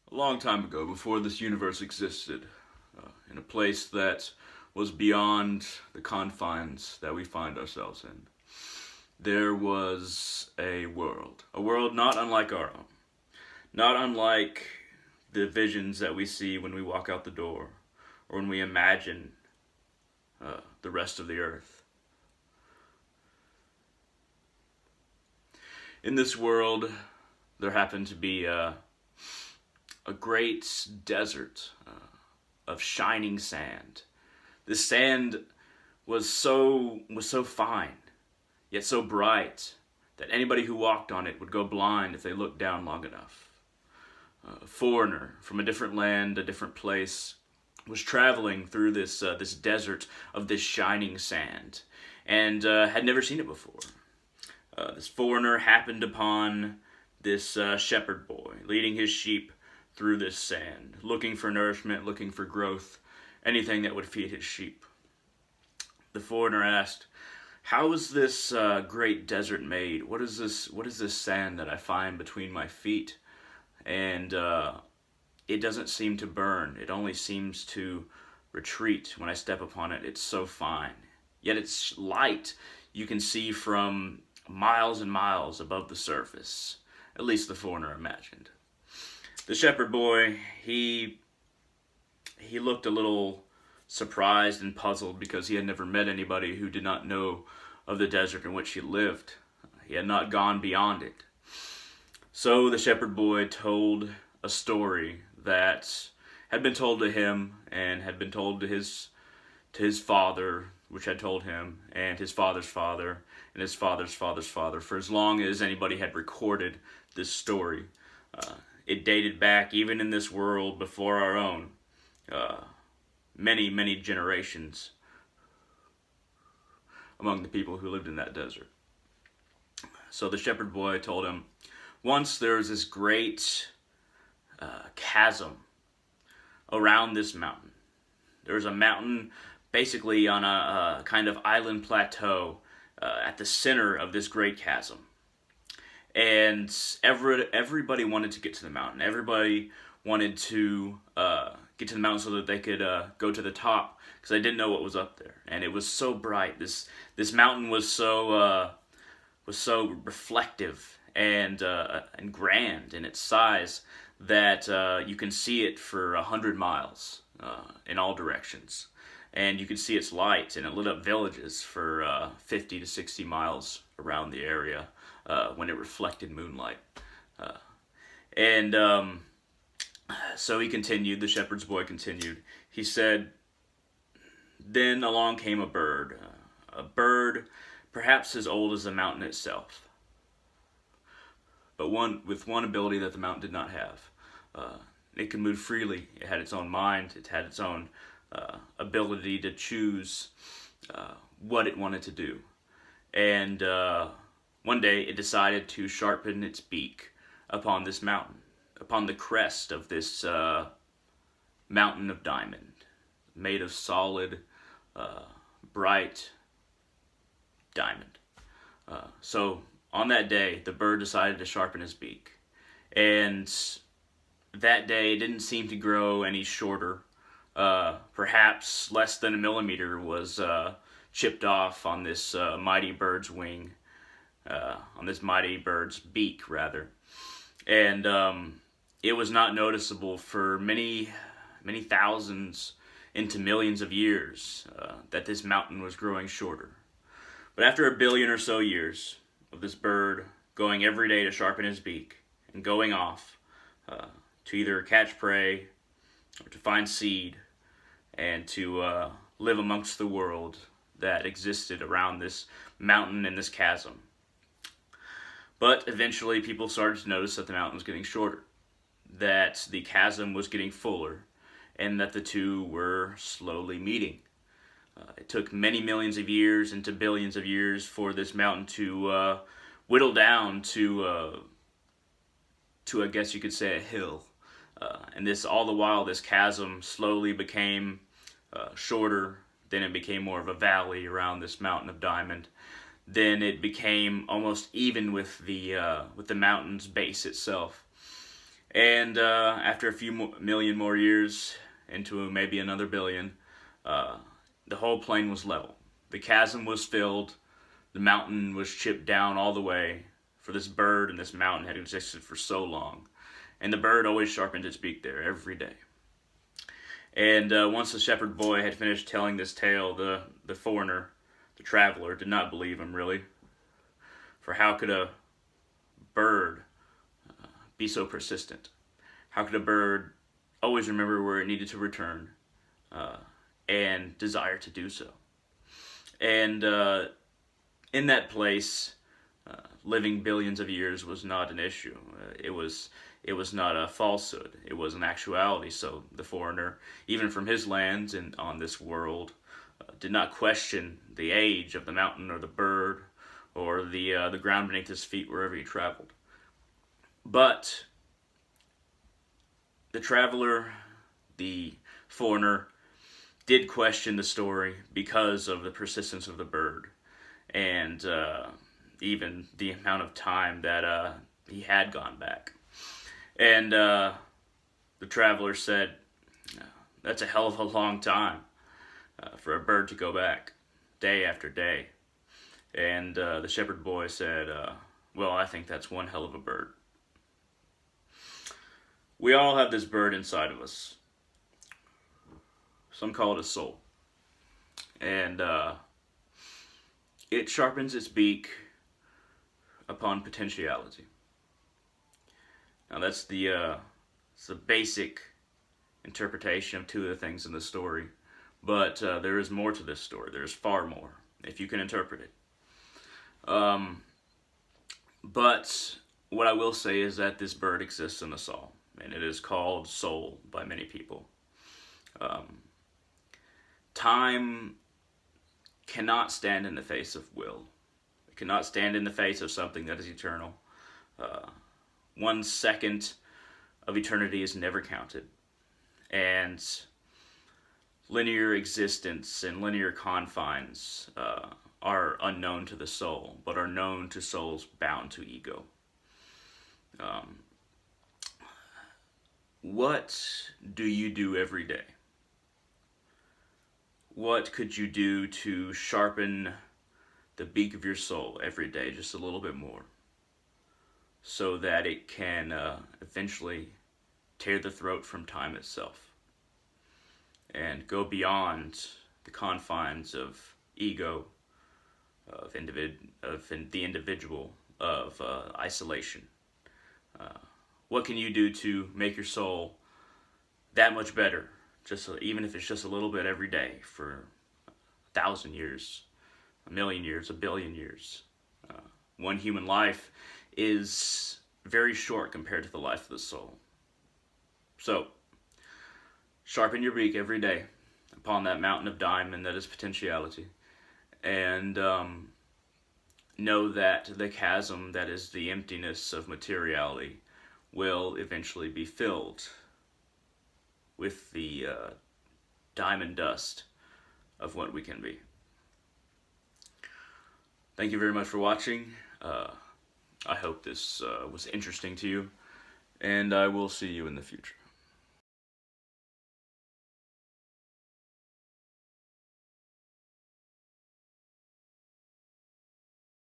A long time ago, before this universe existed, in a place that was beyond the confines that we find ourselves in, there was a world not unlike our own, not unlike the visions that we see when we walk out the door, or when we imagine the rest of the earth. In this world, there happened to be a great desert of shining sand. This sand was so fine, yet so bright that anybody who walked on it would go blind if they looked down long enough. A foreigner from a different land, a different place, was traveling through this desert of this shining sand, and had never seen it before. This foreigner happened upon this shepherd boy leading his sheep through this sand, looking for nourishment, looking for growth, anything that would feed his sheep. The foreigner asked, "How is this great desert made? What is this sand that I find between my feet? And it doesn't seem to burn. It only seems to retreat when I step upon it. It's so fine. Yet it's light. You can see from miles and miles above the surface." At least the foreigner imagined. The shepherd boy, he looked a little surprised and puzzled because he had never met anybody who did not know of the desert in which he lived. He had not gone beyond it. So the shepherd boy told a story that had been told to him and had been told to his father, which had told him, and his father's father, and his father's father's father, for as long as anybody had recorded this story. It dated back, even in this world before our own, many, many generations among the people who lived in that desert. So the shepherd boy told him, once there was this great chasm around this mountain. There was a mountain basically on a kind of island plateau at the center of this great chasm. And everybody wanted to get to the mountain. Everybody wanted to get to the mountain so that they could go to the top, because they didn't know what was up there. And it was so bright. This mountain was so reflective and grand in its size that you can see it for 100 miles in all directions. And you could see its light, and it lit up villages for 50 to 60 miles around the area when it reflected moonlight. So he continued, the shepherd's boy continued. He said, then along came a bird perhaps as old as the mountain itself, but with one ability that the mountain did not have. It could move freely. It had its own mind. It had its own ability to choose what it wanted to do. And one day it decided to sharpen its beak upon this mountain, upon the crest of this mountain of diamond, made of solid, bright diamond. So on that day, the bird decided to sharpen his beak. And that day it didn't seem to grow any shorter. Perhaps less than a millimeter was chipped off on this mighty bird's wing, on this mighty bird's beak, rather. And it was not noticeable for many, many thousands into millions of years that this mountain was growing shorter. But after 1 billion or so years of this bird going every day to sharpen his beak and going off to either catch prey or to find seed and to live amongst the world that existed around this mountain and this chasm. But eventually people started to notice that the mountain was getting shorter, that the chasm was getting fuller, and that the two were slowly meeting. It took many millions of years into billions of years for this mountain to whittle down to I guess you could say, a hill. And all the while, this chasm slowly became shorter. Then it became more of a valley around this mountain of diamond. Then it became almost even with the mountain's base itself. And after a few million more years, into maybe another billion, the whole plain was level. The chasm was filled. The mountain was chipped down all the way, for this bird and this mountain had existed for so long. And the bird always sharpened its beak there every day. And once the shepherd boy had finished telling this tale, the foreigner, the traveler, did not believe him, really. For how could a bird be so persistent? How could a bird always remember where it needed to return and desire to do so? And in that place, living billions of years was not an issue. It was not a falsehood. It was an actuality. So the foreigner, even from his lands and on this world, did not question the age of the mountain or the bird or the ground beneath his feet wherever he traveled. But the traveler, the foreigner, did question the story because of the persistence of the bird and even the amount of time that he had gone back. And the traveler said, that's a hell of a long time for a bird to go back day after day. And the shepherd boy said, well, I think that's one hell of a bird. We all have this bird inside of us. Some call it a soul. And it sharpens its beak upon potentiality. Now that's the basic interpretation of two of the things in the story. But there is more to this story. There is far more, if you can interpret it. But what I will say is that this bird exists in us all. And it is called soul by many people. Time cannot stand in the face of will. It cannot stand in the face of something that is eternal. 1 second of eternity is never counted. And linear existence and linear confines are unknown to the soul, but are known to souls bound to ego. What do you do every day? What could you do to sharpen the beak of your soul every day just a little bit more, so that it can eventually tear the throat from time itself and go beyond the confines of ego, of the individual, of isolation? What can you do to make your soul that much better, even if it's just a little bit every day for 1,000 years, 1,000,000 years, 1,000,000,000 years? One human life is very short compared to the life of the soul. So, sharpen your beak every day upon that mountain of diamond that is potentiality, and know that the chasm that is the emptiness of materiality will eventually be filled with the diamond dust of what we can be. Thank you very much for watching. I hope this was interesting to you, and I will see you in the future.